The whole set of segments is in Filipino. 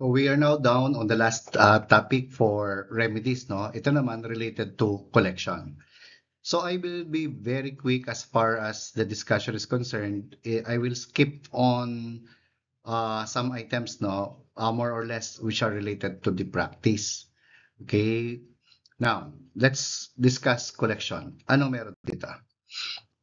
We are now down on the last topic for remedies, no? Ito naman related to collection. So I will be very quick as far as the discussion is concerned. I will skip on some items, no, more or less which are related to the practice. Okay. Now, let's discuss collection. Anong meron dito?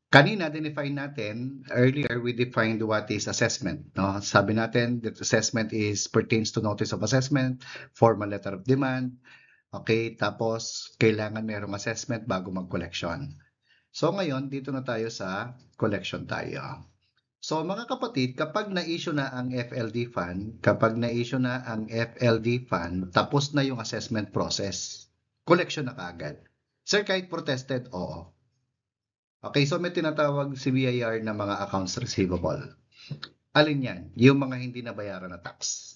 Kanina, define natin, earlier we defined what is assessment. No? Sabi natin that assessment is pertains to notice of assessment, formal letter of demand, okay, tapos kailangan merong assessment bago mag-collection. So ngayon, dito na tayo sa collection tayo. So mga kapatid, kapag na-issue na ang FLD fund, tapos na yung assessment process, collection na kaagad. Sir, kahit protested, oo. Okay, so may tinatawag si BIR na mga accounts receivable. Alin yan? Yung mga hindi nabayaran na tax.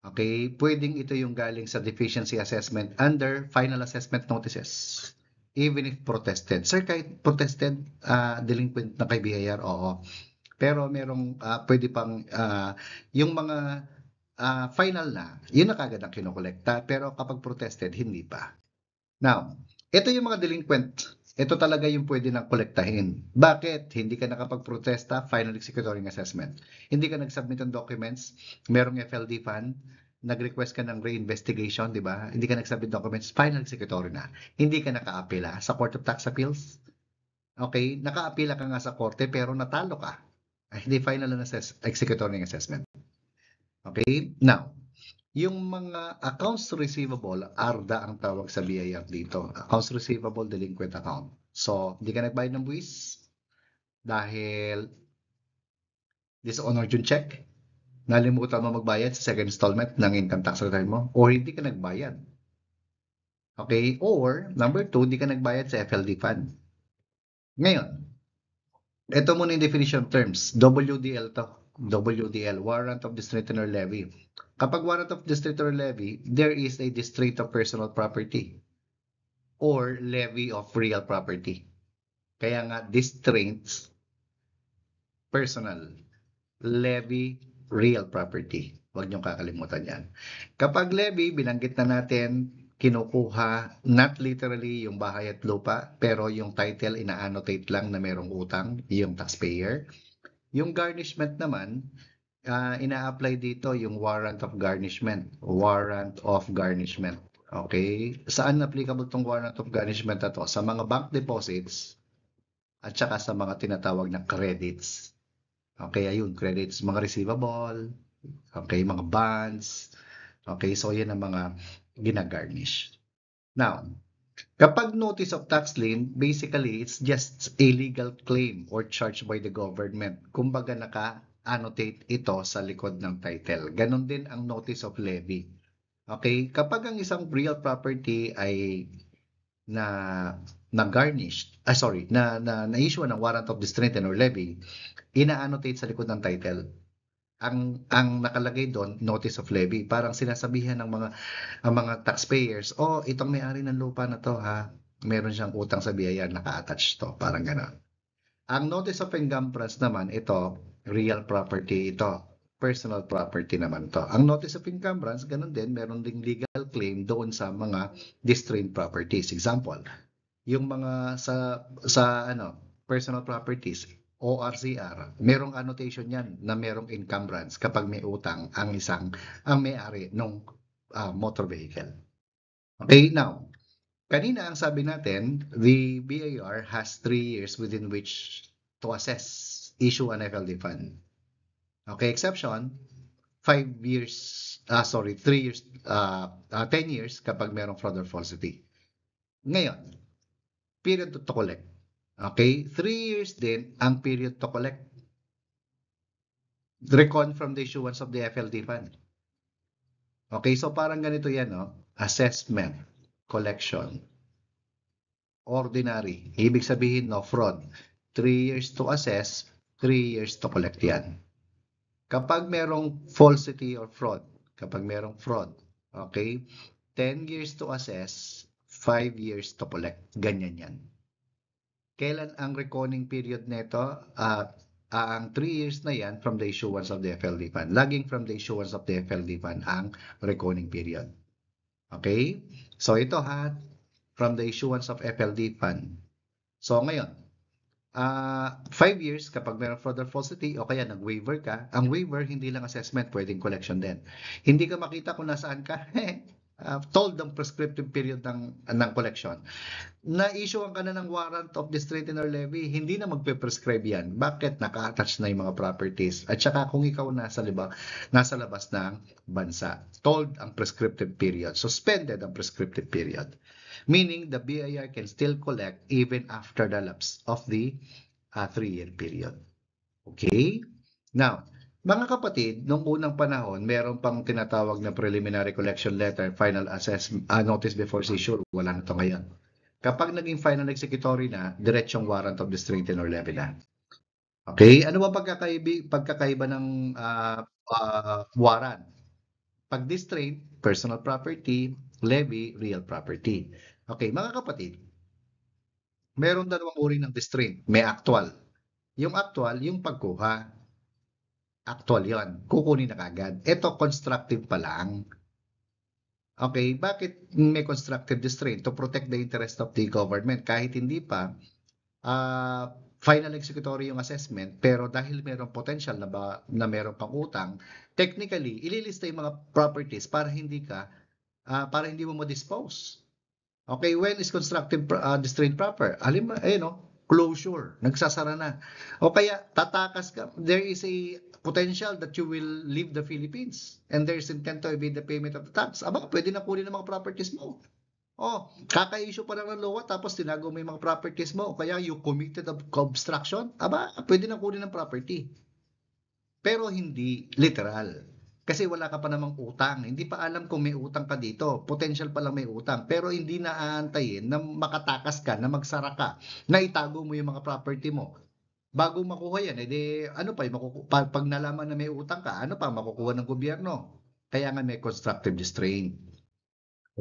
Okay, pwedeng ito yung galing sa deficiency assessment under final assessment notices. Even if protested. Sir, kahit protested, delinquent na kay BIR, oo. Pero merong pwede pang yung mga final na, yun na kagad ang kinokolekta. Pero kapag protested, hindi pa. Now, ito yung mga delinquent. Ito talaga yung pwede nang kolektahin. Bakit? Hindi ka nakapag-protesta, final executory assessment. Hindi ka nag-submit ng documents, merong FLD fund, nag-request ka ng reinvestigation, di ba? Hindi ka nag-submit documents, final executory na. Hindi ka naka-apela sa Court of Tax Appeals. Okay? Naka-apela ka nga sa korte pero natalo ka. Hindi final executory assessment. Okay? Now, yung mga accounts receivable, ARDA ang tawag sa BIR dito. Accounts receivable delinquent account. So, hindi ka nagbayad ng buwis dahil dishonored yung check, nalimutan mo magbayad sa second installment ng income tax return mo, or hindi ka nagbayad. Okay? Or, number 2, hindi ka nagbayad sa FLD fund. Ngayon, ito muna yung definition terms. WDL to. WDL, Warrant of District or Levy. Kapag warrant of district or levy, there is a district of personal property or levy of real property. Kaya nga, districts, personal, levy, real property. Huwag niyong kakalimutan yan. Kapag levy, binanggit na natin, kinukuha, not literally yung bahay at lupa, pero yung title, ina-annotate lang na merong utang, yung taxpayer. Yung garnishment naman, ina-apply dito yung warrant of garnishment. Warrant of garnishment. Okay? Saan applicable tong warrant of garnishment na to? Sa mga bank deposits at saka sa mga tinatawag na credits. Okay, ayun, credits, mga receivable, okay, mga bonds. Okay, so yan ang mga ginagarnish. Now, kapag notice of tax lien, basically, it's just a legal claim or charge by the government. Kumbaga naka-annotate ito sa likod ng title. Ganon din ang notice of levy. Okay? Kapag ang isang real property ay na-garnished, na-issue ng warrant of district or levy, ina-annotate sa likod ng title. Ang nakalagay doon, notice of levy, parang sinasabihan ng mga taxpayers, itong may-ari ng lupa na to ha, meron siyang utang sa BIR, naka-attach to, parang gano'n. Ang notice of encumbrance naman, ito, real property ito, personal property naman to. Ang notice of encumbrance, gano'n din, meron ding legal claim doon sa mga distressed properties. Example, yung mga sa personal properties, ORCR, merong annotation yan na merong encumbrance kapag may utang ang may-ari ng motor vehicle. Okay, now, kanina ang sabi natin, the BIR has 3 years within which to assess, issue an FLD fund. Okay, exception, 3 years, 10 years kapag merong fraud or falsity. Ngayon, period to collect. Okay, 3 years din ang period to collect. Recon from the issuance of the FLD fund. Okay, so parang ganito yan, no? Assessment, collection, ordinary. Ibig sabihin, no fraud. 3 years to assess, 3 years to collect yan. Kapag merong falsity or fraud, okay, 10 years to assess, 5 years to collect. Ganyan yan. Kailan ang reconing period nito? ang 3 years na yan from the issuance of the FLD fund. Laging from the issuance of the FLD fund ang reckoning period. Okay? So ito ha, from the issuance of FLD fund. So ngayon, 5 years kapag meron further falsity o kaya nag-waiver ka, ang waiver hindi lang assessment, pwedeng collection din. Hindi ka makita kung nasaan ka, told ang prescriptive period ng collection. Na-issue ka na ng warrant of distraint or levy, hindi na magpe-prescribe yan. Bakit? Naka-attach na yung mga properties. At saka kung ikaw nasa labas ng bansa, told ang prescriptive period, suspended ang prescriptive period. Meaning the BIR can still collect even after the lapse of the 3-year period. Okay? Now, mga kapatid, nung unang panahon, meron pang tinatawag na preliminary collection letter, final assessment, notice before seizure. Wala na to ngayon. Kapag naging final executory na, diretsong warrant of distraint or levy na. Okay? Ano ba pagkakaiba ng warrant? Pag distraint, personal property, levy, real property. Okay, mga kapatid, meron dalawang uri ng distraint. May actual. Yung actual, yung pagkuha. Actual yon, kukunin na kagad. Ito, constructive pa lang. Okay, bakit may constructive distraint? To protect the interest of the government. Kahit hindi pa final executory yung assessment, pero dahil mayroong potential na mayroong pang utang, technically, ililista yung mga properties para hindi mo ma-dispose. Okay, when is constructive distraint proper? Closure, nagsasara na. O kaya, tatakas ka, there is a potential that you will leave the Philippines and there's intent to evade the payment of the tax. Aba, pwede na kunin ang mga properties mo. Kaka-issue pa lang ng LOA tapos tinago mo yung mga properties mo o kaya you committed of obstruction. Aba, pwede na kunin ng property. Pero hindi literal. Kasi wala ka pa namang utang. Hindi pa alam kung may utang ka dito. Potential pa lang may utang. Pero hindi na aantayin na makatakas ka, na magsara ka, na itago mo yung mga property mo. Bago makuha yan, pag nalaman na may utang ka, ano pa makukuha ng gobyerno? Kaya nga may constructive distraint.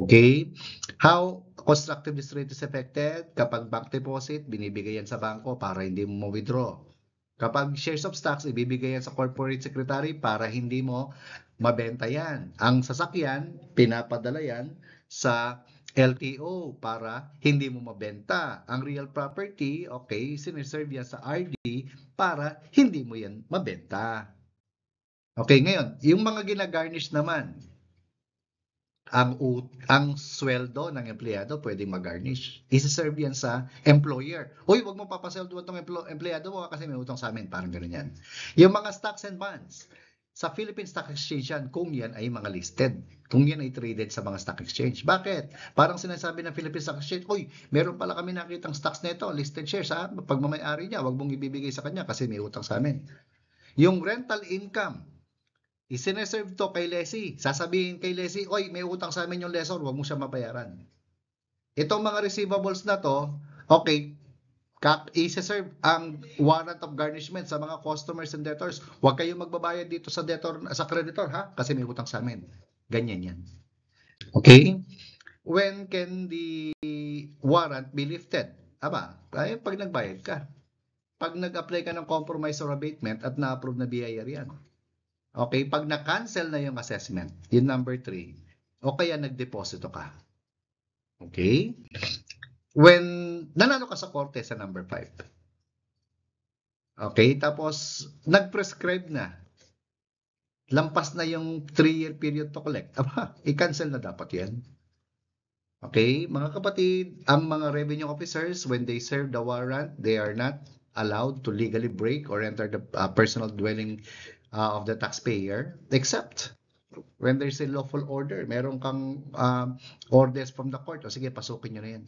Okay? How constructive distraint is affected? Kapag bank deposit, binibigay yan sa bangko para hindi mo ma-withdraw. Kapag shares of stocks, ibibigay yan sa corporate secretary para hindi mo mabenta yan. Ang sasakyan, pinapadala yan sa LTO para hindi mo mabenta. Ang real property, okay, siniserve yan sa RD para hindi mo yan mabenta. Okay, ngayon, yung mga ginagarnish naman, ang sweldo ng empleyado pwedeng mag-garnish. Isa-serve yan sa employer. Uy, wag mo papasweldo itong empleyado mo kasi may utang sa amin. Parang gano'n yan. Yung mga stocks and bonds, sa Philippine Stock Exchange yan, kung yan ay mga listed. Kung yan ay traded sa mga stock exchange. Bakit? Parang sinasabi ng Philippine Stock Exchange, uy, meron pala kami nakitang stocks nito, listed shares ha. Pag mamay-ari niya, wag mong ibibigay sa kanya kasi may utang sa amin. Yung rental income, isineserve to kay lessee. Sasabihin kay lessee, oy, may utang sa amin yung lessor, huwag mo siya mabayaran. Itong mga receivables na to, okay, isa-serve ang warrant of garnishment sa mga customers and debtors. Huwag kayong magbabayad dito sa creditor ha, kasi may utang sa amin. Ganyan yan. Okay? When can the warrant be lifted? Aba, pag nagbayad ka. Pag nag-apply ka ng compromise or abatement at na-approve na BIR yan. Okay, pag na-cancel na yung assessment, yung number 3, o kaya nagdeposito ka. Okay? When nanalo ka sa korte sa number 5. Okay, tapos nag-prescribe na. Lampas na yung 3-year period to collect. Aba, i-cancel na dapat yan. Okay, mga kapatid, ang mga revenue officers, when they serve the warrant, they are not allowed to legally break or enter the personal dwelling of the taxpayer, except when there's a lawful order. Meron kang orders from the court. O sige, pasukin nyo na yan.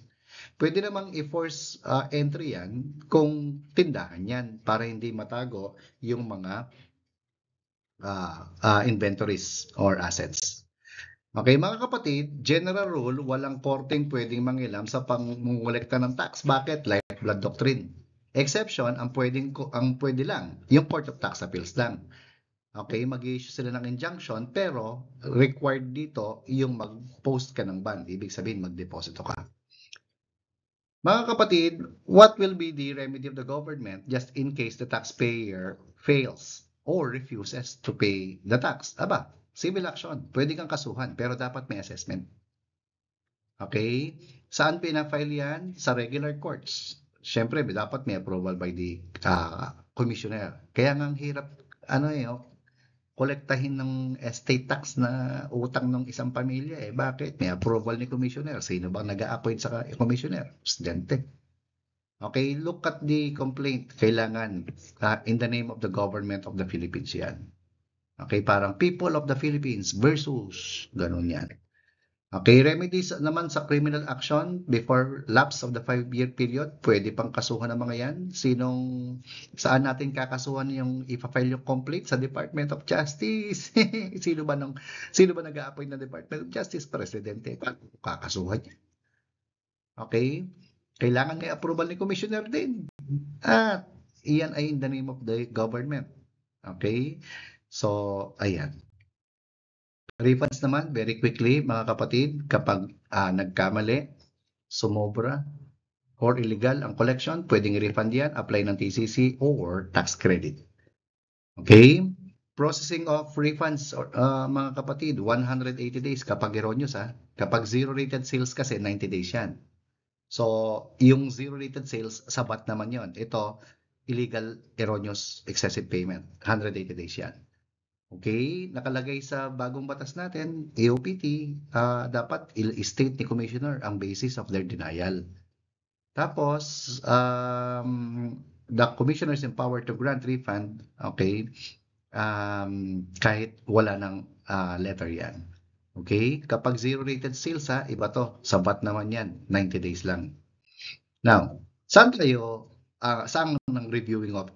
Pwede namang i-force entry yan kung tindahan yan para hindi matago yung mga inventories or assets. Okay, mga kapatid, general rule, walang korteng pwedeng mangilam sa pangungulekta ng tax. Bakit? Lifeblood doctrine. Exception, ang pwede lang, yung Court of Tax Appeals lang. Okay, mag-issue sila ng injunction, pero required dito yung mag-post ka ng bond. Ibig sabihin, mag-deposito ka. Mga kapatid, what will be the remedy of the government just in case the taxpayer fails or refuses to pay the tax? Aba, civil action. Pwede kang kasuhan, pero dapat may assessment. Okay? Saan pinafile yan? Sa regular courts. Siyempre, dapat may approval by the commissioner. Kaya nga ang hirap, kolektahin ng estate tax na utang ng isang pamilya eh. Bakit? May approval ni commissioner. Sino bang nag-a-appoint sa commissioner? Presidente. Okay, look at the complaint. Kailangan in the name of the government of the Philippines yan. Okay, parang people of the Philippines versus ganun yan. Okay, remedies naman sa criminal action before lapse of the 5-year period, pwede pang kasuhan ng mga yan. Saan natin kakasuhan yung ipa-file yung complaint? Sa Department of Justice. Sino ba nag-a-appoint ng Department of Justice? Presidente. Kakasuhan niya. Okay? Kailangan may approval ni Commissioner din. At iyan ay in the name of the government. Okay? So, ayan. Refunds naman, very quickly, mga kapatid, kapag nagkamali, sumobra, or illegal ang collection, pwedeng i-refund yan, apply ng TCC or tax credit. Okay? Processing of refunds, mga kapatid, 180 days kapag erroneous ha. Kapag zero-rated sales kasi, 90 days yan. So, yung zero-rated sales, sabat naman yon. Ito, illegal, erroneous, excessive payment, 180 days yan. Okay, nakalagay sa bagong batas natin, AOPT, dapat i-state ni Commissioner ang basis of their denial. Tapos, the Commissioner is empowered to grant refund, okay, kahit wala ng letter yan. Okay, kapag zero-rated sales iba to, sabat naman yan, 90 days lang. Now, saan ng reviewing of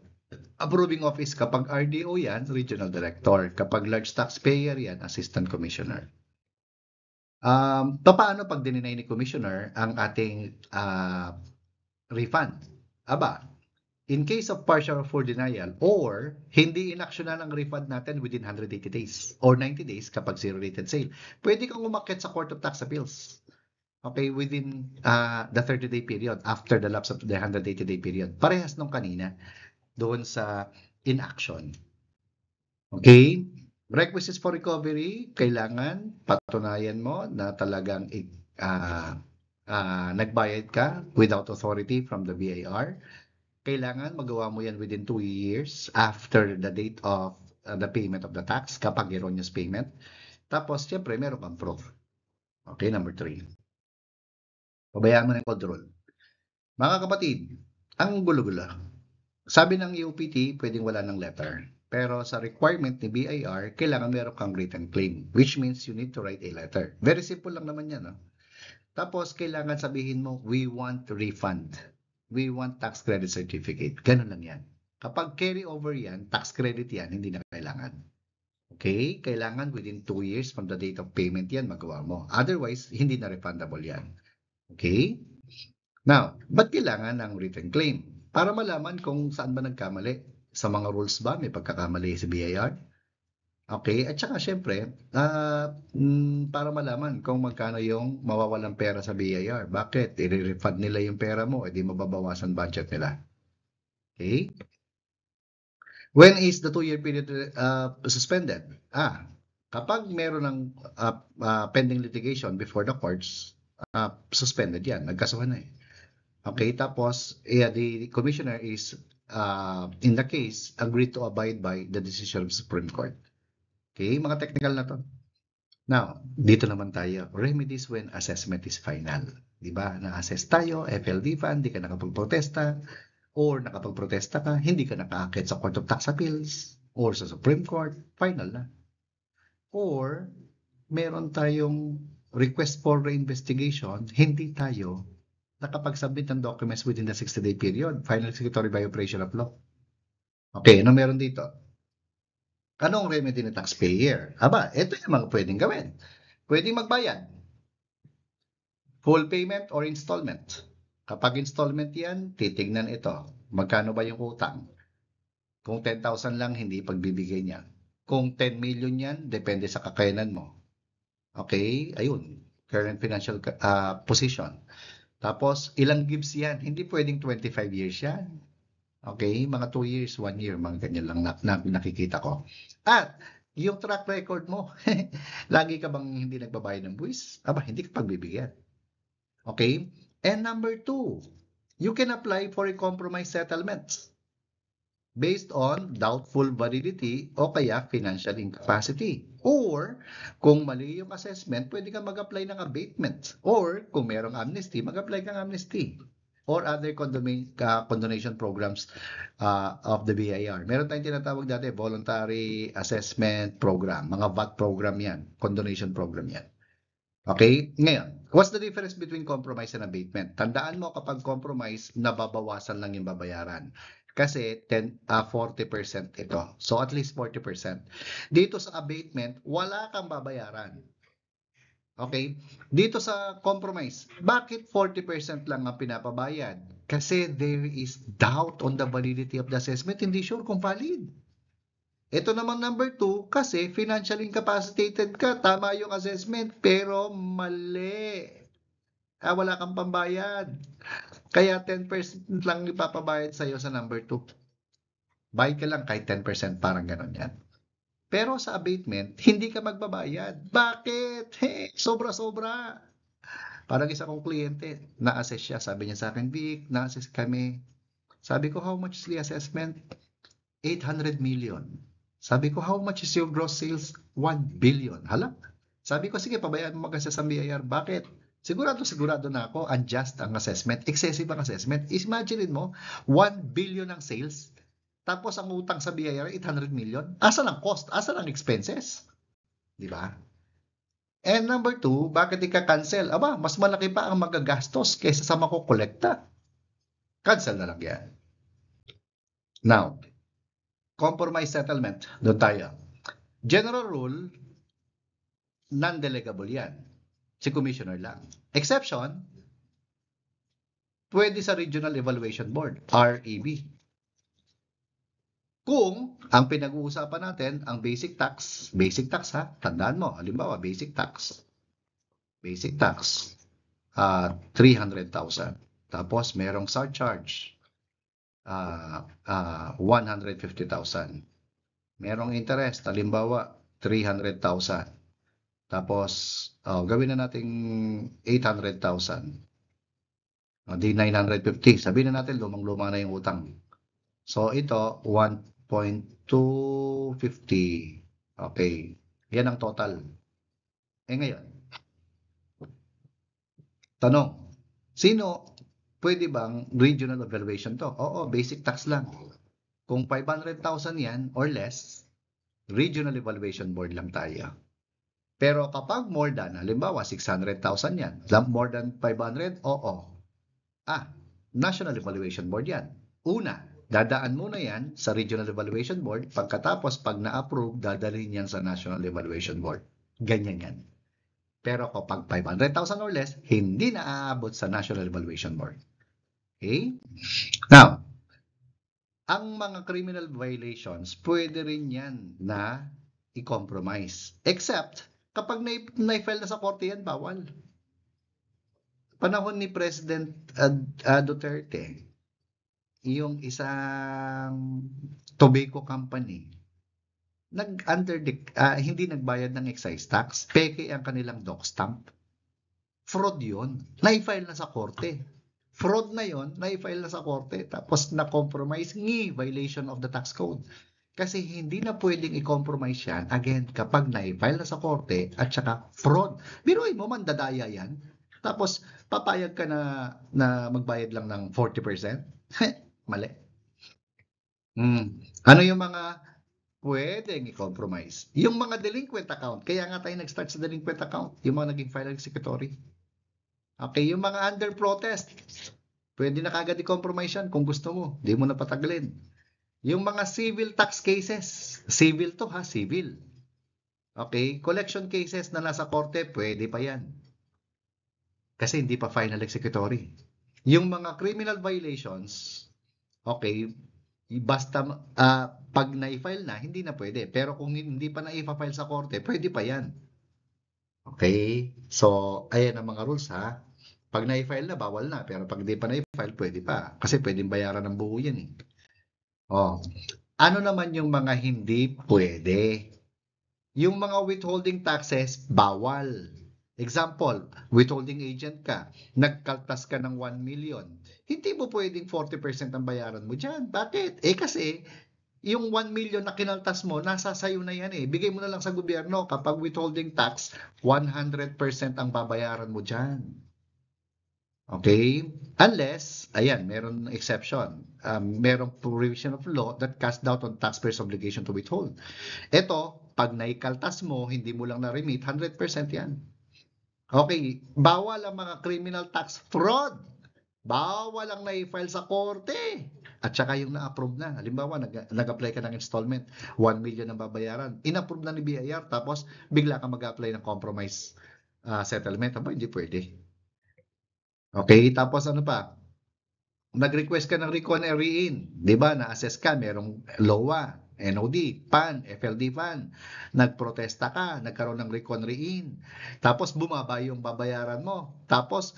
approving office kapag RDO yan, regional director. Kapag large taxpayer yan, assistant commissioner. Paano pag dininay ni commissioner ang ating refund? Aba, in case of partial or full denial or hindi inaksyonan ang refund natin within 180 days or 90 days kapag zero-rated sale, pwede kang umakyat sa Court of Tax Appeals. Okay, within the 30-day period after the lapse of the 180-day period. Parehas nung kanina doon sa inaction. Okay? Requisites for recovery, kailangan patunayan mo na talagang nagbayad ka without authority from the BIR. Kailangan magawa mo yan within 2 years after the date of the payment of the tax kapag erroneous payment. Tapos, siyempre, meron kang proof. Okay, number 3. Pabayaan mo na yung control. Mga kapatid, ang gulo-gulo. Sabi ng EOPT, pwedeng wala ng letter. Pero sa requirement ni BIR, kailangan meron kang written claim, which means you need to write a letter. Very simple lang naman yan. No? Tapos, kailangan sabihin mo, we want refund. We want tax credit certificate. Ganun lang yan. Kapag carry over yan, tax credit yan, hindi na kailangan. Okay? Kailangan within 2 years from the date of payment yan, magawa mo. Otherwise, hindi na refundable yan. Okay? Now, ba't kailangan ng written claim? Para malaman kung saan ba nagkamali. Sa mga rules ba may pagkakamali sa BIR? Okay, at saka syempre, para malaman kung magkano yung mawawalang pera sa BIR. Bakit? I-refund nila yung pera mo, edi mababawasan budget nila. Okay? When is the 2-year period suspended? Kapag meron ng pending litigation before the courts, suspended yan. Nagkasuhan na eh. Okay, tapos the commissioner is in the case agreed to abide by the decision of Supreme Court. Okay, mga technical na to. Now, dito naman tayo, remedies when assessment is final. Diba? Na-assess tayo, FLD fund, hindi ka nakapagprotesta, or nakapagprotesta ka, hindi ka nakaakit sa Court of Tax Appeals, or sa Supreme Court, final na. Or, meron tayong request for reinvestigation, hindi tayo nakapag-submit ng documents within the 60-day period, final executory by operation of law. Okay, ano meron dito? Anong remedy ng taxpayer? Aba, ito yung mga pwedeng gawin. Pwedeng magbayad. Full payment or installment. Kapag installment yan, titignan ito. Magkano ba yung utang? Kung 10,000 lang, hindi pagbibigay niya. Kung 10 million yan, depende sa kakayanan mo. Okay, ayun. Current financial position. Tapos, ilang gives yan? Hindi pwedeng 25 years yan. Okay? Mga 2 years, 1 year, mga ganyan lang nakikita ko. At, yung track record mo, lagi ka bang hindi nagbabayad ng buwis? Aba, hindi ka pagbibigyan. Okay? And number 2, you can apply for a compromise settlement based on doubtful validity o kaya financial incapacity. Or, kung mali yung assessment, pwede kang mag-apply ng abatement. Or, kung merong amnesty, mag-apply kang amnesty. Or other condonation programs of the BIR. Meron tayong tinatawag dati, Voluntary Assessment Program. Mga VAT program yan. Condonation program yan. Okay? Ngayon, what's the difference between compromise and abatement? Tandaan mo kapag compromise, nababawasan lang yung babayaran. Kasi 40% ito. So at least 40%. Dito sa abatement, wala kang babayaran. Okay? Dito sa compromise, bakit 40% lang ang pinapabayad? Kasi there is doubt on the validity of the assessment. Hindi sure kung valid. Ito naman number 2, kasi financially incapacitated ka, tama yung assessment, pero mali. Wala kang pambayad. Kaya 10% lang ipapabayad sa'yo sa number 2. Bayad ka lang kahit 10%, parang ganon yan. Pero sa abatement, hindi ka magbabayad. Bakit? Sobra-sobra. Parang isa kong kliyente, na-assess siya. Sabi niya sa akin, Vic, na-assess kami. Sabi ko, how much is the assessment? 800 million. Sabi ko, how much is your gross sales? 1 billion. Hala? Sabi ko, sige, pabayaan mo mag-assess ang BIR. Bakit? Sigurado na ako, unjust ang assessment, excessive ang assessment. Imagine mo, 1 billion ang sales, tapos ang utang sa BIR, 800 million. Asa ang cost? Asa ang expenses? Di ba? And number 2, bakit ika-cancel? Aba, mas malaki pa ang magagastos kaysa sa makukolekta. Cancel na lang yan. Now, compromise settlement, doon tayo. General rule, non-delegable yan. Si commissioner lang. Exception, pwede sa Regional Evaluation Board, REB. Kung ang pinag-uusapan natin, ang basic tax ha, tandaan mo, halimbawa, basic tax, 300,000. Tapos merong surcharge, 150,000. Merong interest, halimbawa, 300,000. Tapos, gawin na natin 800,000. Di 950. Sabihin na natin, lumang-luma na yung utang. So, ito, 1.250. Okay. Yan ang total. Ngayon, tanong, sino pwede bang regional evaluation to? Oo, basic tax lang. Kung 500,000 yan or less, regional evaluation board lang tayo. Pero kapag more than, halimbawa 600,000 yan, more than 500, oo. National Evaluation Board yan. Una, dadaan muna yan sa Regional Evaluation Board. Pagkatapos, pag na-approve, dadalhin yan sa National Evaluation Board. Ganyan yan. Pero kapag 500,000 or less, hindi na aabot sa National Evaluation Board. Okay? Now, ang mga criminal violations, pwede rin yan na i-compromise. Except, kapag na-file na sa korte yan, bawal. Panahon ni President Duterte, yung isang tobacco company, hindi nagbayad ng excise tax, peke ang kanilang doc stamp. Fraud yun. Na-file na sa korte. Fraud na yun, na-file na sa korte, tapos na-compromise, violation of the tax code. Kasi hindi na pwedeng i-compromise yan, again, kapag na-file na sa korte at saka fraud. Biruin mo, mandadaya yan. Tapos, papayag ka na magbayad lang ng 40%? Mali. Ano yung mga pwedeng i-compromise? Yung mga delinquent account. Kaya nga tayo nag-start sa delinquent account. Yung mga naging file executory. Okay, yung mga under protest. Pwede na kagad i-compromise yan kung gusto mo. Di mo na patagalin. Yung mga civil tax cases. Civil to ha, civil. Okay, collection cases na nasa korte, pwede pa yan. Kasi hindi pa final executory. Yung mga criminal violations, okay, basta pag na-file na, hindi na pwede. Pero kung hindi pa na-file sa korte, pwede pa yan. Okay? So, ayan ang mga rules ha. Pag na-file na, bawal na. Pero pag di pa na-file, pwede pa. Kasi pwedeng bayaran ng buo yan eh. Oh. Ano naman yung mga hindi pwede? Yung mga withholding taxes, bawal. Example, withholding agent ka, nagkaltas ka ng 1 million. Hindi mo pwedeng 40% ang bayaran mo dyan. Bakit? Kasi yung 1 million na kinaltas mo, nasa sayo na yan eh. Bigay mo na lang sa gobyerno. Kapag withholding tax, 100% ang babayaran mo dyan. Okay? Unless, ayan, meron exception. Merong provision of law that casts doubt on taxpayers' obligation to withhold. Ito, pag naikaltas mo, hindi mo lang na-remit, 100% yan. Okay, bawal ang mga criminal tax fraud. Bawal ang na-file sa korte. At saka yung na-approve na. Halimbawa, nag-apply ka ng installment, 1 million ang babayaran. In-approve na ni BIR, tapos bigla ka mag-apply ng compromise settlement. Aba, hindi pwede. Okay, tapos ano pa? Nag-request ka ng recon and re-in. Di ba? Na-assess ka, merong LOA, NOD, PAN, FLD PAN. Nagprotesta ka, nagkaroon ng recon re-in. Tapos bumaba yung babayaran mo. Tapos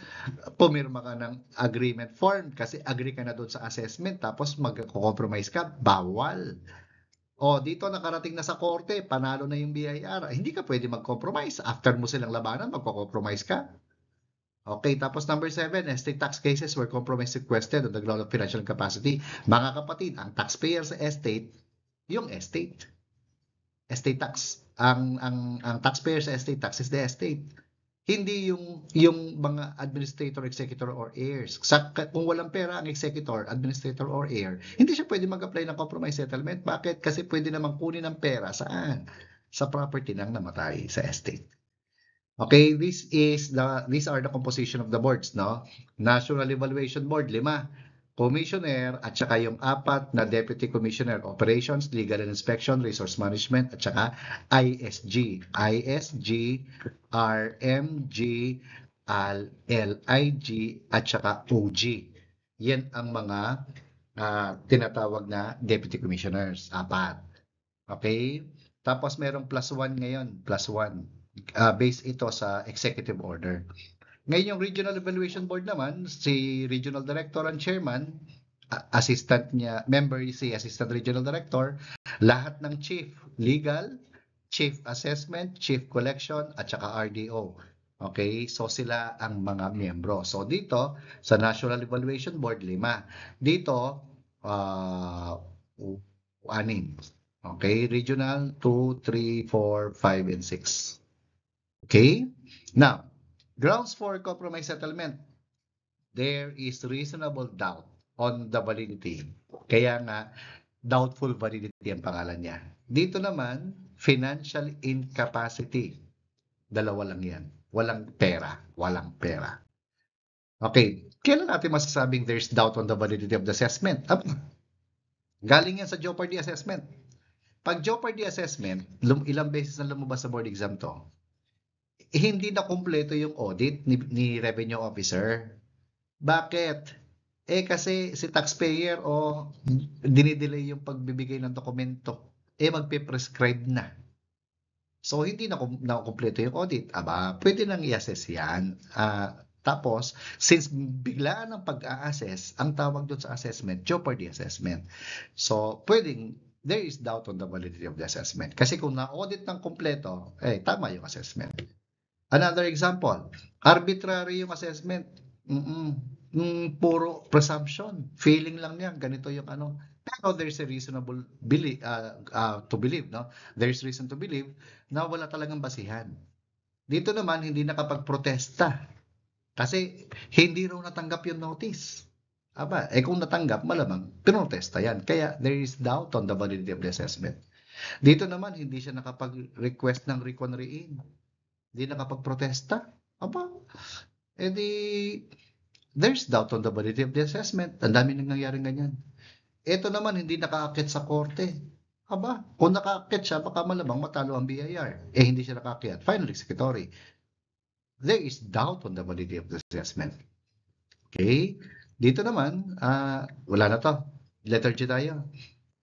pumirma ka ng agreement form kasi agree ka na doon sa assessment. Tapos mag-compromise ka, bawal. O dito nakarating na sa korte, panalo na yung BIR. Hindi ka pwede mag-compromise. After mo silang labanan, magko-compromise ka. Okay, tapos number 7, estate tax cases where compromise requested on the ground of financial capacity. Mga kapatid, ang taxpayer sa estate, yung estate. Estate tax. Ang taxpayer sa estate tax is the estate. Hindi yung mga administrator, executor, or heirs. Kung walang pera ang executor, administrator, or heir, hindi siya pwede mag-apply ng compromise settlement. Bakit? Kasi pwede namang kunin ng pera saan? Sa property ng namatay sa estate. Okay, these are the composition of the boards, no? National Evaluation Board, 5. Commissioner at saka yung 4 na Deputy Commissioner, Operations, Legal and Inspection, Resource Management at saka ISG. ISG, RMG, LIG at saka OG. Yan ang mga tinatawag na Deputy Commissioners, 4. Okay? Tapos merong +1 ngayon, +1. Based ito sa executive order. Ngayon yung Regional Evaluation Board naman, si Regional Director and Chairman, assistant niya, member si Assistant Regional Director, lahat ng Chief Legal, Chief Assessment, Chief Collection, at saka RDO. Okay, so sila ang mga miyembro. So dito, sa National Evaluation Board, 5. Dito, 6. Okay, Regional, 2, 3, 4, 5, and 6. Okay? Now, grounds for compromise settlement. There is reasonable doubt on the validity. Kaya nga, doubtful validity ang pangalan niya. Dito naman, financial incapacity. Dalawa lang yan. Walang pera. Walang pera. Okay. Kailan natin masasabing there's doubt on the validity of the assessment? Galing yan sa Jeopardy assessment. Pag Jeopardy assessment, ilang beses na lumabas sa board exam to, hindi na kumpleto yung audit ni revenue officer. Bakit? Kasi si taxpayer dinidelay yung pagbibigay ng dokumento. Magpe-prescribe na. So, hindi na kumpleto yung audit. Pwede nang i-assess yan. Tapos, since biglaan ang pag-a-assess, ang tawag doon sa assessment, Jeopardy assessment. So, there is doubt on the validity of the assessment. Kasi kung na-audit ng kumpleto, tama yung assessment. Another example, arbitrary yung assessment. Puro presumption. Feeling lang niya, ganito yung ano. Pero there's a reasonable to believe, no? There's reason to believe na wala talagang basihan. Dito naman, hindi nakapagprotesta. Kasi hindi raw natanggap yung notice. Kung natanggap, malamang pinotesta yan. Kaya there is doubt on the validity of the assessment. Dito naman, hindi siya nakapag-request ng recon re-in. Hindi nakapagprotesta. There's doubt on the validity of the assessment. Ang dami nang nangyaring ganyan. Ito naman, hindi nakaakit sa korte. Kung nakaakit siya, baka malamang matalo ang BIR. Hindi siya nakaakit. Final executory. There is doubt on the validity of the assessment. Okay? Dito naman, wala na to. Letter G tayo.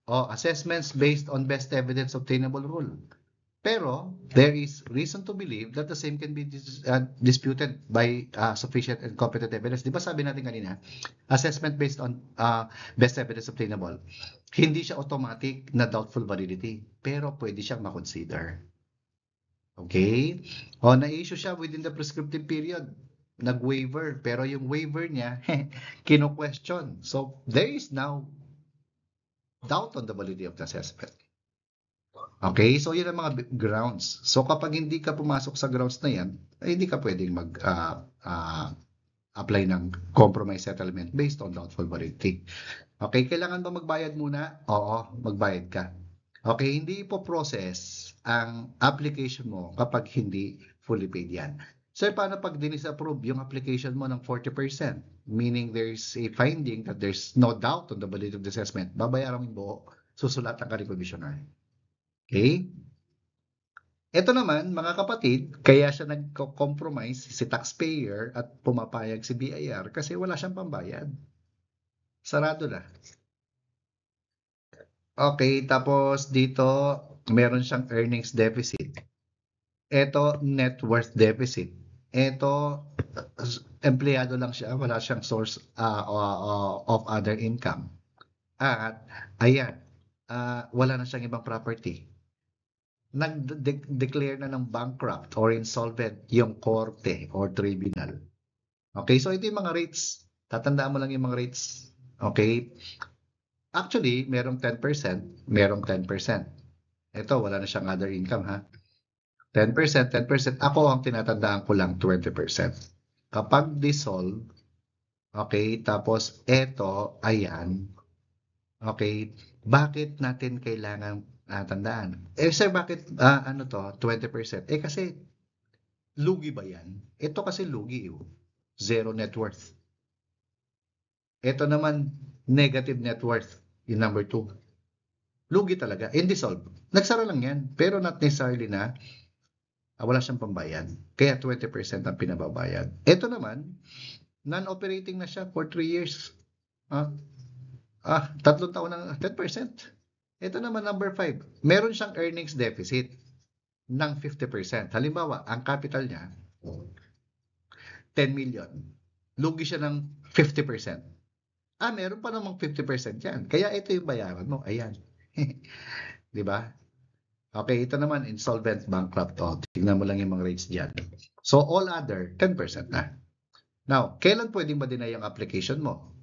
Assessments based on best evidence obtainable rule. Pero there is reason to believe that the same can be disputed by sufficient and competent evidence. Di ba sabi natin kanina, assessment based on best evidence obtainable, hindi siya automatic na doubtful validity, pero pwede siyang makonsider. Okay? O, na-issue siya within the prescriptive period. Nag-waiver, pero yung waiver niya, kino-question. So, there is now doubt on the validity of the assessment. Okay? So, yun ang mga grounds. So, kapag hindi ka pumasok sa grounds na yan, ay hindi ka pwedeng apply ng compromise settlement based on doubtful validity. Okay? Kailangan ba magbayad muna? Oo, magbayad ka. Okay? Hindi po process ang application mo kapag hindi fully paid yan. So, paano pag dinisapprove yung application mo ng 40%? Meaning there's a finding that there's no doubt on the validity of the assessment. Babayaran mo yung buo. Susulatan ka rin commissioner. Okay? Ito naman, mga kapatid, kaya siya nagko-compromise si taxpayer at pumapayag si BIR kasi wala siyang pambayad. Sarado na. Okay, tapos dito, meron siyang earnings deficit. Ito, net worth deficit. Ito, empleyado lang siya, wala siyang source of other income. At, ayan, wala na siyang ibang property. Nag-declare na ng bankrupt or insolvent yung korte or tribunal. Okay, so ito yung mga rates. Tatandaan mo lang yung mga rates. Okay? Actually, merong 10%, merong 10%. Ito, wala na siyang other income, ha? 10%, 10%. Ako, ang tinatandaan ko lang 20%. Kapag dissolve, okay, tapos ito, ayan, okay, bakit natin kailangan tandaan? Sir, bakit, 20%? Kasi, lugi ba yan? Ito kasi lugi, zero net worth. Ito naman, negative net worth, yung number 2. Lugi talaga, indissolve. Nagsara lang yan, pero not necessarily na wala siyang pambayad. Kaya 20% ang pinababayad. Ito naman, non-operating na siya for 3 years. 3 taon na 10%. Ito naman number 5. Meron siyang earnings deficit ng 50%. Halimbawa, ang capital niya 10 million. Lugi siya ng 50%. Meron pa namang 50% yan. Kaya ito yung bayaran mo. Ayan. Di ba? Okay, ito naman, insolvent, bankrupt. Tingnan mo lang yung mga rates dyan. So, all other, 10% na. Now, kailan pwedeng ma-deny ang application mo?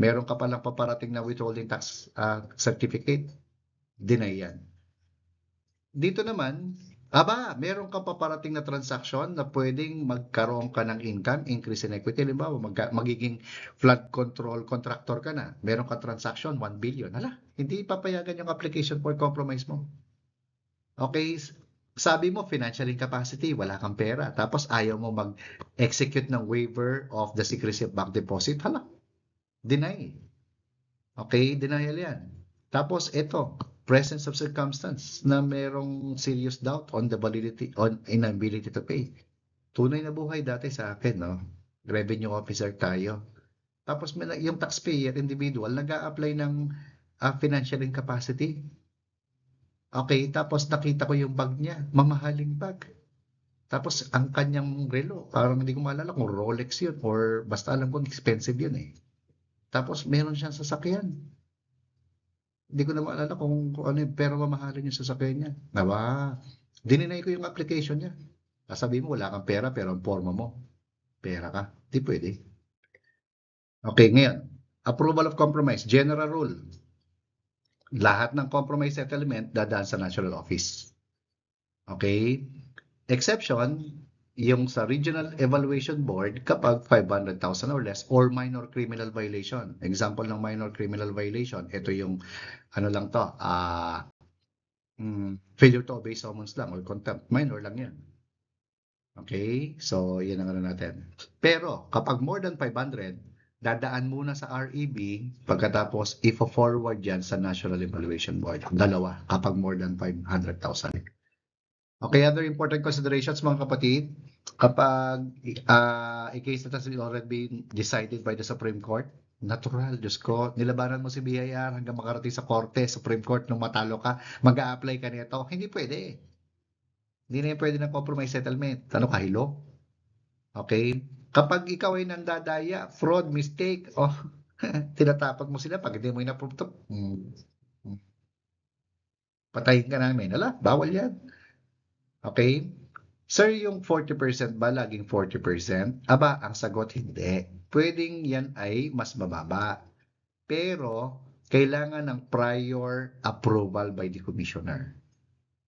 Meron ka palang paparating na withholding tax certificate. Deny yan. Dito naman, meron ka paparating na transaction na pwedeng magkaroon ka ng income, increase in equity. Halimbawa, magiging flood control contractor ka na. Meron ka transaction, 1 billion. Hindi papayagan yung application for compromise mo. Okay, sabi mo financial incapacity, wala kang pera, tapos ayaw mo mag-execute ng waiver of the secrecy of bank deposit, deny. Okay, denial yan. Tapos ito, presence of circumstance na merong serious doubt on the validity, on inability to pay. Tunay na buhay dati sa akin, no? Revenue officer tayo. Tapos yung taxpayer, individual, nag-a-apply ng financial incapacity. Okay, tapos nakita ko yung bag niya, mamahaling bag. Tapos ang kanyang relo, parang hindi ko maalala kung Rolex yun or basta alam ko expensive yun eh. Tapos meron siyang sasakyan. Hindi ko na maalala kung ano yun, pero mamahalin yung sasakyan niya. Dininay ko yung application niya. Sabi mo wala kang pera pero ang forma mo, pera ka. Di pwede. Okay, ngayon, approval of compromise, general rule. Lahat ng compromise settlement dadaan sa national office. Okay? Exception, yung sa Regional Evaluation Board kapag 500,000 or less or minor criminal violation. Example ng minor criminal violation, ito yung ano lang to, failure to obey summons lang or contempt. Minor lang yan. Okay? So, yan ang ano natin. Pero, kapag more than 500, dadaan muna sa REB pagkatapos ifo-forward yan sa National Evaluation Board. Dalawa, kapag more than 500,000. Okay, other important considerations mga kapatid, kapag a case that has already been decided by the Supreme Court, natural, Diyos ko, nilabanan mo si BIR hanggang makarating sa korte, Supreme Court, nung matalo ka, mag-a-apply ka nito, hindi pwede. Hindi na yan pwede ng compromise settlement. Ano kahilo? Okay? Kapag ikaw ay nandadaya, fraud, mistake, tinatapag mo sila pag hindi mo in-approve to. Patayin ka namin. Ala, bawal yan. Okay? Sir, yung 40% ba laging 40%? Aba, ang sagot hindi. Pwedeng yan ay mas mababa. Pero, kailangan ng prior approval by the commissioner.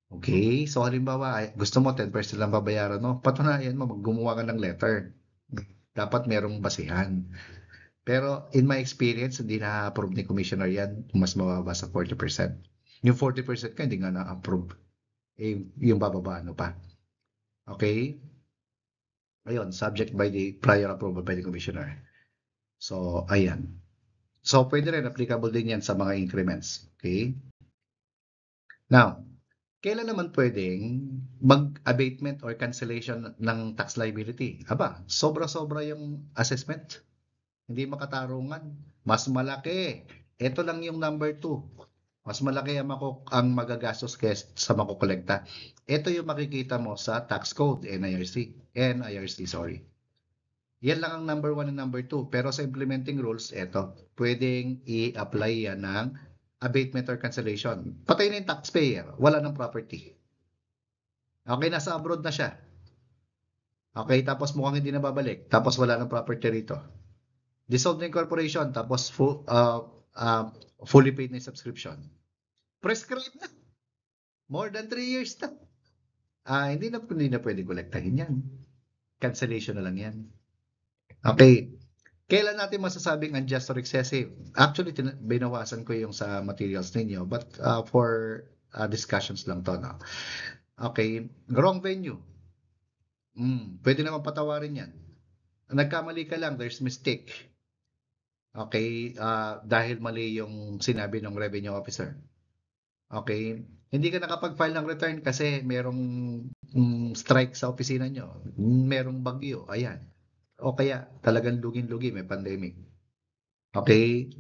Okay? So, halimbawa, gusto mo 10% lang babayaran mo. Patunayan mo, gumawa ka ng letter. Dapat merong basihan. Pero, in my experience, hindi na-approve ni commissioner yan. Mas mababa sa 40%. Yung 40% ka, hindi nga na-approve. Yung bababa, ano pa. Okay? Ayun, subject by the prior approval by the commissioner. So, ayan. So, pwede rin, applicable din yan sa mga increments. Okay? Now, kailan naman pwedeng mag-abatement or cancellation ng tax liability? Aba, sobra-sobra yung assessment. Hindi makatarungan. Mas malaki. Ito lang yung number 2. Mas malaki ang magagastos sa makukolekta. Ito yung makikita mo sa tax code, NIRC, sorry. Yan lang ang number 1 and number 2. Pero sa implementing rules, ito, pwedeng i-apply yan ng abatement or cancellation. Patay na yung taxpayer, wala ng property. Okay, nasa abroad na siya. Okay, tapos mukhang hindi na babalik. Tapos wala ng property rito. Dissolved na yung corporation, tapos fully paid na yung subscription. Prescribed na. More than 3 years na. Hindi na pwede kolektahin yan. Cancellation na lang yan. Okay. Kailan natin masasabing unjust or excessive? Actually, binawasan ko yung sa materials ninyo, but for discussions lang to. No? Okay. Wrong venue. Pwede naman patawarin yan. Nagkamali ka lang, there's mistake. Okay. Dahil mali yung sinabi ng revenue officer. Okay. Hindi ka nakapag-file ng return kasi merong strike sa opisina nyo. Merong bagyo. Ayan. O kaya talagang lugin-lugi, may pandemic. Okay?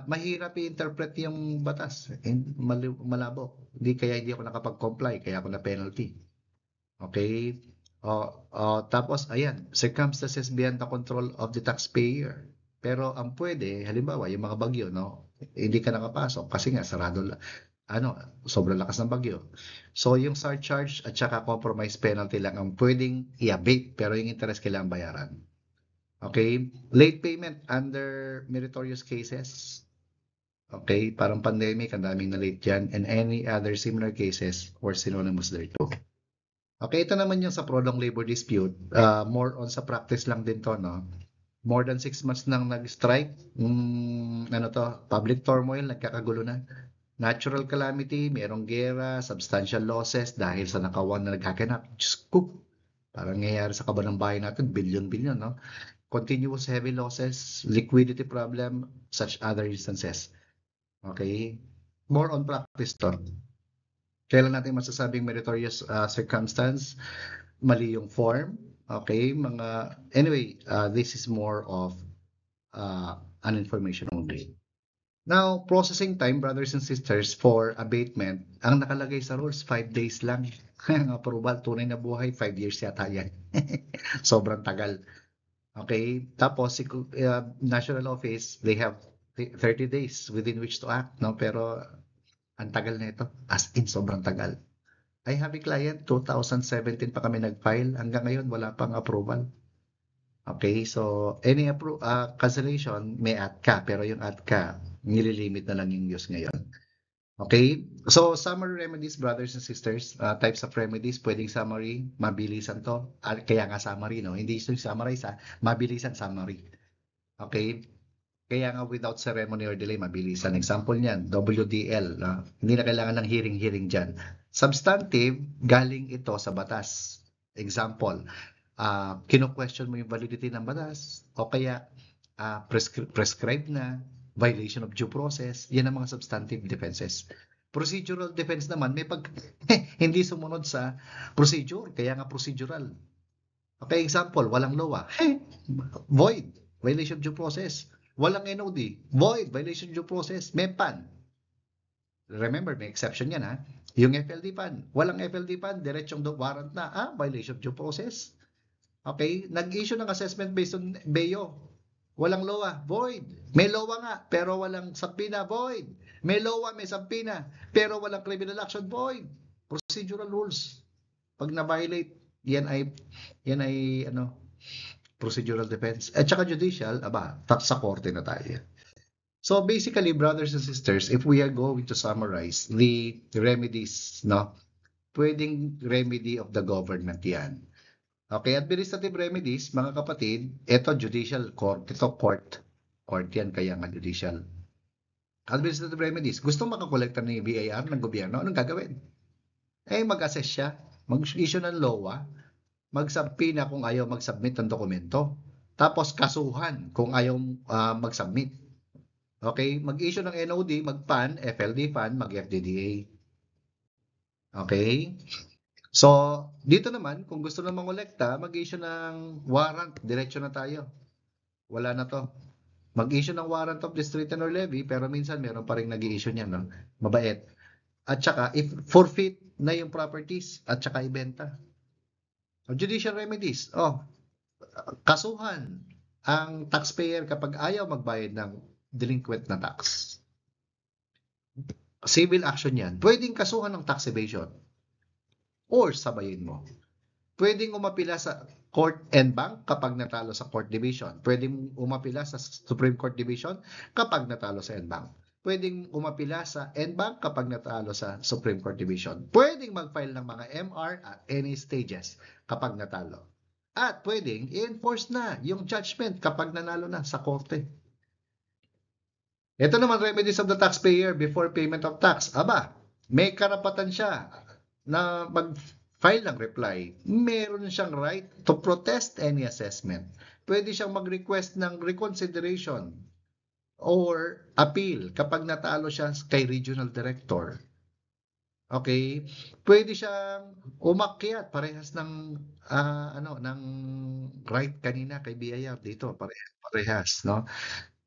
Mahirap i-interpret yung batas. Malabo. Hindi ako nakapag-comply, kaya ako na penalty. Okay? Tapos, ayan, circumstances beyond the control of the taxpayer. Pero ang pwede, halimbawa, yung mga bagyo, no? Hindi ka nakapasok kasi nga sarado sobrang lakas ng bagyo. So, yung surcharge at saka compromise penalty lang ang pwedeng i-abate, pero yung interest kailangan bayaran. Okay? Late payment under meritorious cases. Okay? Parang pandemic, ang daming na late dyan. And any other similar cases or synonymous thereto. Okay, ito naman yung sa prolonged labor dispute. More on sa practice lang din to, no? More than 6 months nang nag-strike. Public turmoil, nagkakagulo na. Natural calamity, merong gera, substantial losses dahil sa nakawan na nagkakanap. Diyos ko, parang nangyayari sa kaban ng bahay natin, billion-billion, no? Continuous heavy losses, liquidity problem, such other instances. Okay? More on practice to. Kailan natin masasabing meritorious circumstance? Mali yung form. Okay? Anyway, this is more of an information only. Now, processing time, brothers and sisters, for abatement, ang nakalagay sa rules, 5 days lang. Ang approval, tunay na buhay, 5 years yata yan. Sobrang tagal. Okay? Tapos, National Office, they have 30 days within which to act. No? Pero, ang tagal na ito. As in, sobrang tagal. I have a client, 2017 pa kami nag-file. Hanggang ngayon, wala pang approval. Okay, so any cancellation, may add ka. Pero yung add ka, nililimit na lang yung use ngayon. Okay, so summary remedies, brothers and sisters, types of remedies, pwedeng summary, mabilisan to. Kaya nga summary, no? Hindi ito summarize, mabilisan summary. Okay, kaya nga without ceremony or delay, mabilisan. Example niyan, WDL. Hindi na kailangan ng hearing dyan. Substantive, galing ito sa batas. Example, kino-question mo yung validity ng batas o kaya prescribed na, violation of due process, yan ang mga substantive defenses. Procedural defense naman, may hindi sumunod sa procedure, kaya nga procedural. Okay, example, walang LOA, void, violation of due process. Walang NOD, void, violation of due process. May PAN. Remember, may exception yan, Yung FLD fund, walang FLD fund, diretsong warrant na, violation of due process. Okay, nag-issue ng assessment based on BEO. Walang LOA, void. May LOA nga, pero walang subpoena, void. May LOA, may subpoena, pero walang criminal action, void. Procedural rules. Pag na-violate, yan ay procedural defense. At saka judicial, sa korte na tayo. So basically, brothers and sisters, if we are going to summarize the remedies, pwedeng remedy of the government yan. Okay, administrative remedies, mga kapatid, ito judicial court, ito court yan, kaya nga judicial. Administrative remedies, gusto makakolekta ng BIR ng gobyerno, anong gagawin? Mag-assess siya, mag-issue ng LOA, mag-subpoena kung ayaw mag-submit ng dokumento, tapos kasuhan kung ayaw mag-submit. Okay, mag-issue ng NOD, mag-PAN, FLD PAN, mag-FDDA. Okay? So, dito naman, kung gusto na mangolekta, mag-issue ng warrant, diretso na tayo. Wala na to. Mag-issue ng warrant of distribution or levy, pero minsan meron pa rin nag-i-issue niyan, no? Mabait. At saka, if forfeit na yung properties, at saka ibenta. Judicial remedies, kasuhan ang taxpayer kapag ayaw magbayad ng delinquent na tax. Civil action yan. Pwedeng kasuhan ng tax evasion. Or sabayin mo. Pwedeng umapila sa court en banc kapag natalo sa court division. Pwedeng umapila sa Supreme Court Division kapag natalo sa en banc. Pwedeng umapila sa en banc kapag natalo sa Supreme Court Division. Pwedeng mag-file ng mga MR at any stages kapag natalo. At pwedeng i-enforce na yung judgment kapag nanalo na sa korte. Ito naman, remedies of the taxpayer before payment of tax. May karapatan siya na mag-file ng reply. Meron siyang right to protest any assessment. Pwede siyang mag-request ng reconsideration or appeal kapag natalo siya kay regional director. Okay? Pwede siyang umakyat parehas ng ng right kanina kay BIR dito, parehas, no?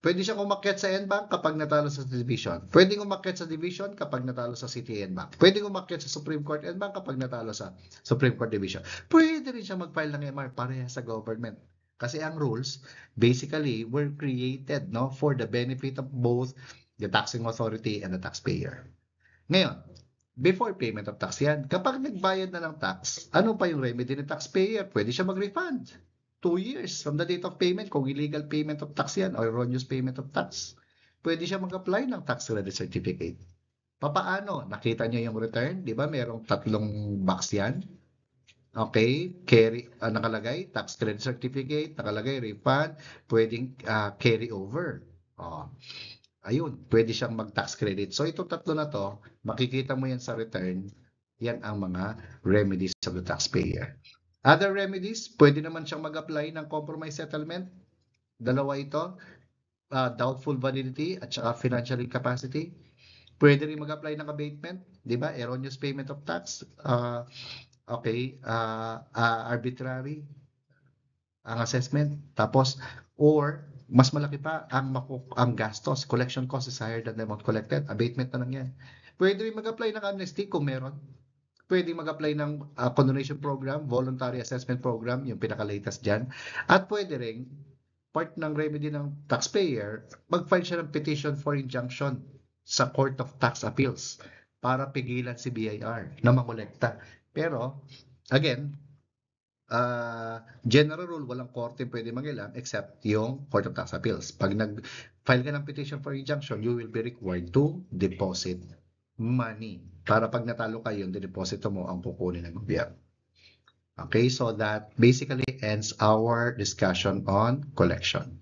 Pwede siyang umakyat sa NBank kapag natalo sa division. Pwedeng umakyat sa division kapag natalo sa City NBank. Pwedeng umakyat sa Supreme Court NBank kapag natalo sa Supreme Court Division. Pwede rin siyang mag-file ng MR parehas sa government. Kasi ang rules basically were created for the benefit of both the taxing authority and the taxpayer. Ngayon, before payment of tax yan, kapag nagbayad na ng tax, ano pa yung remedy ng taxpayer? Pwede siya mag-refund. 2 years from the date of payment, kung illegal payment of tax yan or erroneous payment of tax. Pwede siya mag-apply ng tax credit certificate. Papaano? Nakita niyo yung return? Di ba merong 3 box yan? Okay, nakalagay, tax credit certificate, nakalagay, refund, pwedeng carry over. Ayun, pwede siyang mag-tax credit. So itong 3 na to, makikita mo yan sa return, yan ang mga remedies of the taxpayer. Other remedies, pwede naman siyang mag-apply ng compromise settlement. 2 ito, doubtful validity at saka financial incapacity. Pwede rin mag-apply ng abatement, di ba? Erroneous payment of tax. Arbitrary ang assessment. Tapos, or mas malaki pa ang gastos. Collection cost is higher than the amount collected. Abatement na lang yan. Pwede rin mag-apply ng amnesty kung meron. Pwede mag-apply ng condonation program, voluntary assessment program, yung pinaka-latest dyan. At pwede rin, part ng remedy ng taxpayer, mag-file siya ng petition for injunction sa Court of Tax Appeals para pigilan si BIR na mangolekta. Pero, again, general rule, walang korte pwede mangialam except yung Court of Tax Appeals. Pag nag-file ka ng petition for injunction, you will be required to deposit money. Para pag natalo ka yun, dideposito mo ang kukunin ng gobyerno. Okay, so that basically ends our discussion on collection.